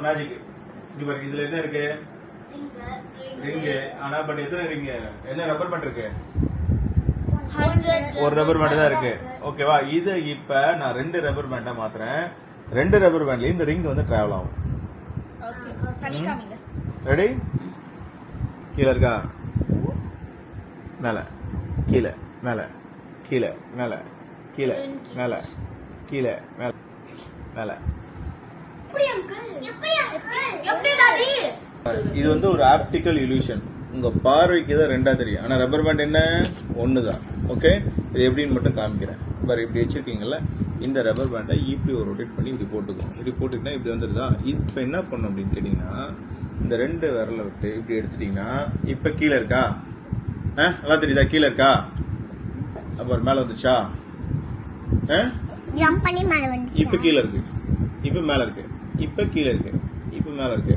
Magic இங்க பாருங்க, இதுல என்ன இருக்கு? ரிங். ஆனா பட் எத்தனை ரிங்? என்ன ரப்பர் பேண்ட் இருக்கு? ஒரு ரப்பர் பேண்ட் தான் இருக்கு. ஓகேவா? இது இப்ப நான் 2 ரப்பர் பேண்டா மாத்துறேன். 2 ரப்பர் பேண்ட்ல இந்த ரிங் வந்து டிராவல் ஆகும். ஓகே பண்ணி காமிங்க. ரெடி? கீழ இருக்கா? மேல கீழ மேல கீழ மேல கீழ மேல கீழ மேல மேல. எப்படி டாடி? இது வந்து ஒரு ஆப்டிக்கல் இல்யூஷன். உங்க பார்வைக்கு தான் 2ஆ தெரியும். ஆனா ரப்பர் பேண்ட் என்ன? 1 தான். ஓகே, இது எப்படின்னு மட்டும் காமிக்கிறேன். பாரு, இப்படி வச்சிருக்கீங்கல்ல, இந்த ரப்பர் பேண்டை இப்படி ஒரு ரொட்டேட் பண்ணி இப்படி போட்டுக்கோம். இப்படி போட்டுக்கிட்டா இப்படி வந்துருதா? இப்ப என்ன பண்ணும் அப்படின்னு கேட்டீங்கன்னா, இந்த 2 விரலை விட்டு இப்படி எடுத்துட்டீங்கன்னா இப்ப கீழே இருக்கா? நல்லா தெரியுதா? கீழே இருக்கா? அப்புறம் மேல வந்துச்சா? ஜம்ப் பண்ணி மேல வந்து இப்ப கீழே இருக்கு, இப்ப மேல இருக்கு, இப்ப கீழே இருக்கு, இப்ப மேல இருக்கு.